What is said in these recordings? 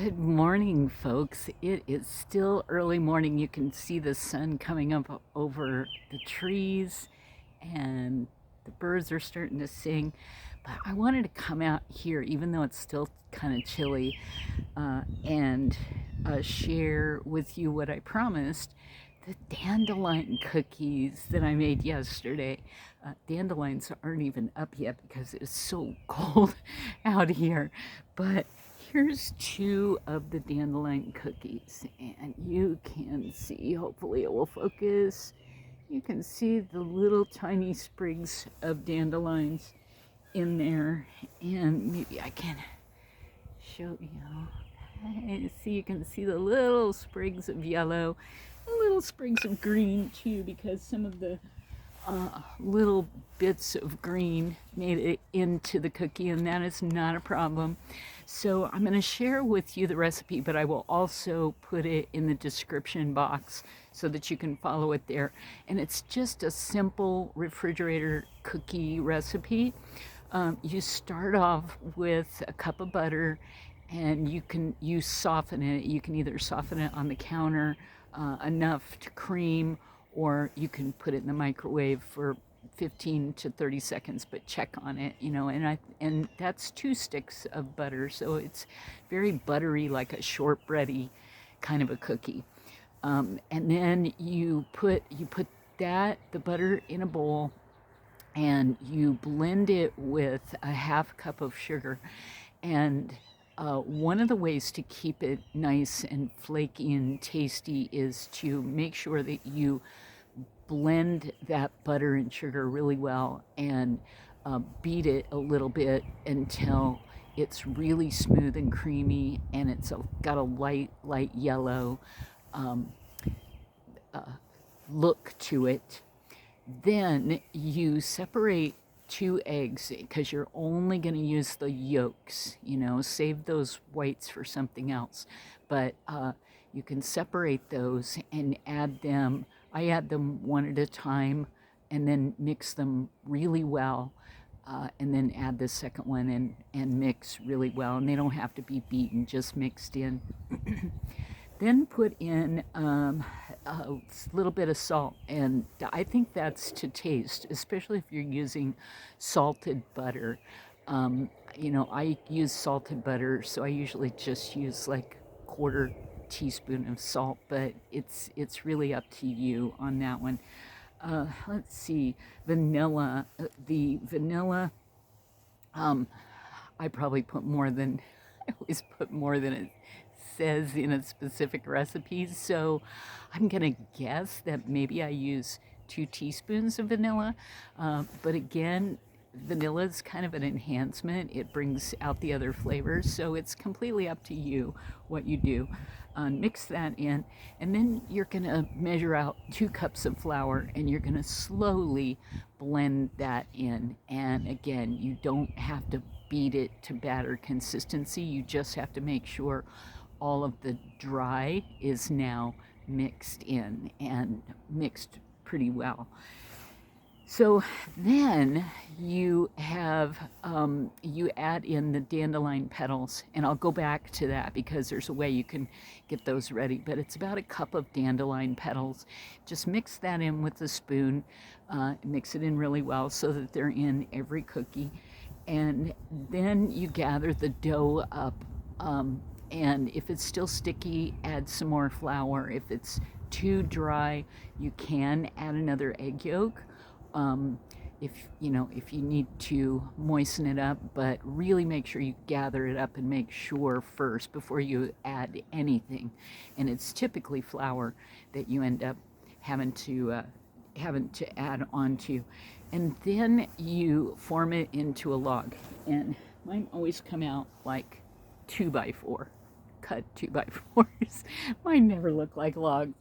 Good morning, folks. It is still early morning. You can see the sun coming up over the trees, and the birds are starting to sing. But I wanted to come out here, even though it's still kind of chilly, and share with you what I promised, the dandelion cookies that I made yesterday. Dandelions aren't even up yet because it's so cold out here. But here's two of the dandelion cookies, and you can see, hopefully it will focus. You can see the little tiny sprigs of dandelions in there, and maybe I can show you. See, you can see the little sprigs of yellow, little sprigs of green too, because some of the little bits of green made it into the cookie, and that is not a problem. So I'm going to share with you the recipe, but I will also put it in the description box so that you can follow it there. And it's just a simple refrigerator cookie recipe. You start off with a cup of butter, and you soften it. You can either soften it on the counter enough to cream, or you can put it in the microwave for 15 to 30 seconds, but check on it, and that's 2 sticks of butter, so it's very buttery, like a shortbready kind of a cookie. And then you put the butter in a bowl, and you blend it with a half cup of sugar. And one of the ways to keep it nice and flaky and tasty is to make sure that you blend that butter and sugar really well, and beat it a little bit until it's really smooth and creamy, and it's got a light yellow um, uh, look to it. Then you separate 2 eggs, because you're only going to use the yolks. Save those whites for something else. But you can separate those and add them. I add them one at a time, and then mix them really well. And then add the second one and mix really well. And they don't have to be beaten, just mixed in. Then put in a little bit of salt, and I think that's to taste, especially if you're using salted butter. I use salted butter, so I usually just use like 1/4 teaspoon of salt, but it's really up to you on that one. Let's see, vanilla. The vanilla, I probably put more than I always put more than it says in a specific recipe. So I'm going to guess that maybe I use 2 teaspoons of vanilla. But again, vanilla is kind of an enhancement. It brings out the other flavors. So it's completely up to you what you do. Mix that in, and then you're going to measure out 2 cups of flour, and you're going to slowly blend that in. And again, you don't have to beat it to batter consistency. You just have to make sure all of the dry is now mixed in and mixed pretty well. So then you add in the dandelion petals, and I'll go back to that because there's a way you can get those ready. But it's about a cup of dandelion petals. Just mix that in with a spoon, mix it in really well so that they're in every cookie. And then you gather the dough up, and if it's still sticky, add some more flour. If it's too dry, you can add another egg yolk. If you need to moisten it up, but really make sure you gather it up and make sure first before you add anything. And it's typically flour that you end up having to add onto. And then you form it into a log. And mine always come out like 2x4, cut 2x4s. Mine never look like logs,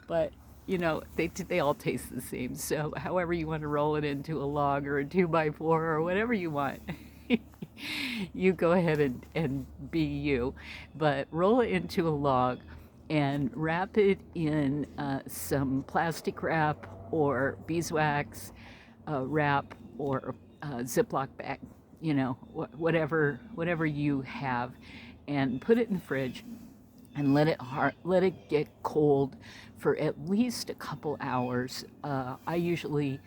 but they all taste the same. So however you want to roll it into a log or a 2x4 or whatever you want, you go ahead and be you. But roll it into a log and wrap it in some plastic wrap or beeswax wrap or Ziploc bag, whatever you have. and put it in the fridge and let it get cold for at least a couple hours. I usually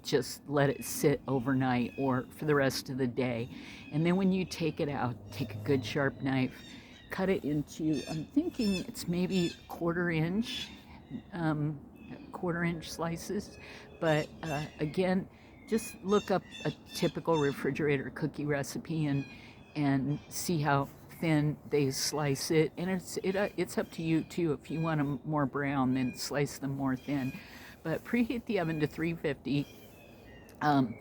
just let it sit overnight or for the rest of the day. And then when you take it out, take a good sharp knife, cut it into, I'm thinking it's maybe um, quarter inch slices. But again, just look up a typical refrigerator cookie recipe and see how thin they slice it. And it's up to you too. If you want them more brown, then slice them more thin. But preheat the oven to 350. Um,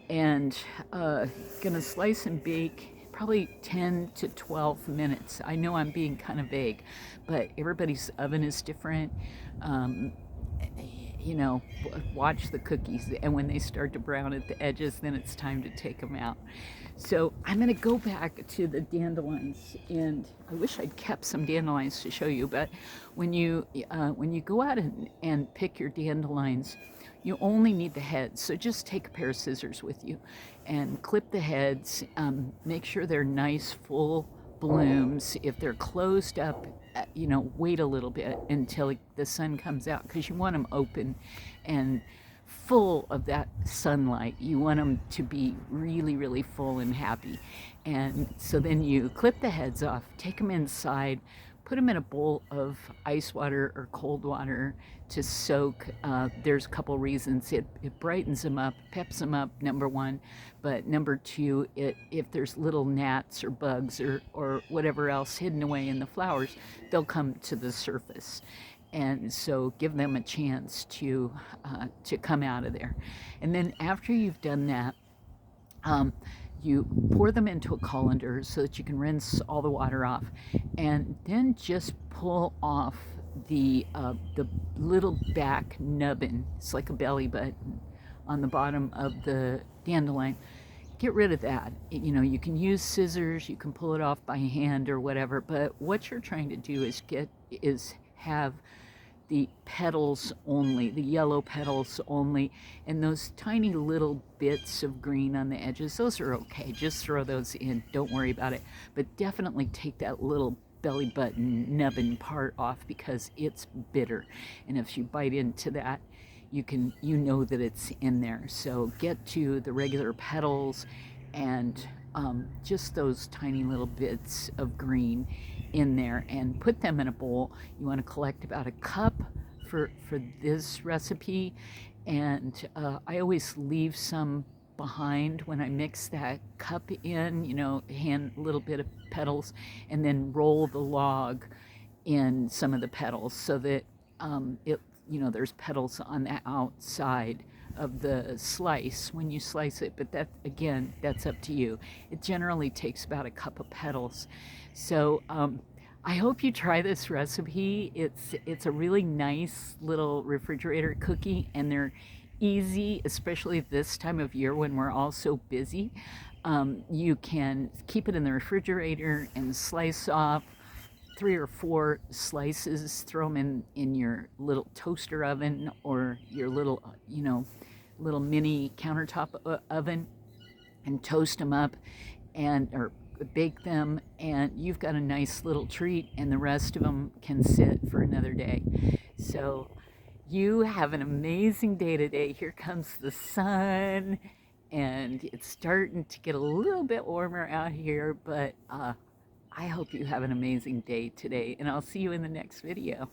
and gonna slice and bake probably 10 to 12 minutes. I know I'm being kind of vague, but everybody's oven is different. Um, you know, watch the cookies, and when they start to brown at the edges, then it's time to take them out. So I'm going to go back to the dandelions, and I wish I'd kept some dandelions to show you. But when you go out and pick your dandelions, you only need the heads. So just take a pair of scissors with you, and clip the heads. Make sure they're nice, full blooms. If they're closed up, wait a little bit until the sun comes out, because you want them open and full of that sunlight. You want them to be really, really full and happy. And so then you clip the heads off, take them inside, put them in a bowl of ice water or cold water to soak. There's a couple reasons. It brightens them up, peps them up, number one. But number two, if there's little gnats or bugs or whatever else hidden away in the flowers, they'll come to the surface. And so give them a chance to come out of there. And then after you've done that, you pour them into a colander so that you can rinse all the water off, and then just pull off the little back nubbin. It's like a belly button on the bottom of the dandelion. Get rid of that. You can use scissors, you can pull it off by hand or whatever, but what you're trying to do is have the petals only, the yellow petals only, and those tiny little bits of green on the edges, those are okay. Just throw those in, don't worry about it. But definitely take that little belly button nubbin part off, because it's bitter. And if you bite into that, you know that it's in there. So get to the regular petals and just those tiny little bits of green in there, and put them in a bowl. You want to collect about a cup for this recipe, and I always leave some behind when I mix that cup in, hand a little bit of petals, and then roll the log in some of the petals so that there's petals on the outside of the slice when you slice it. But that's up to you. It generally takes about a cup of petals. So I hope you try this recipe. It's a really nice little refrigerator cookie, and they're easy, especially this time of year when we're all so busy. You can keep it in the refrigerator and slice off 3 or 4 slices, throw them in your little toaster oven or your little mini countertop oven, and toast them up or bake them, and you've got a nice little treat, and the rest of them can sit for another day. So you have an amazing day today. Here comes the sun, and it's starting to get a little bit warmer out here, but I hope you have an amazing day today, and I'll see you in the next video.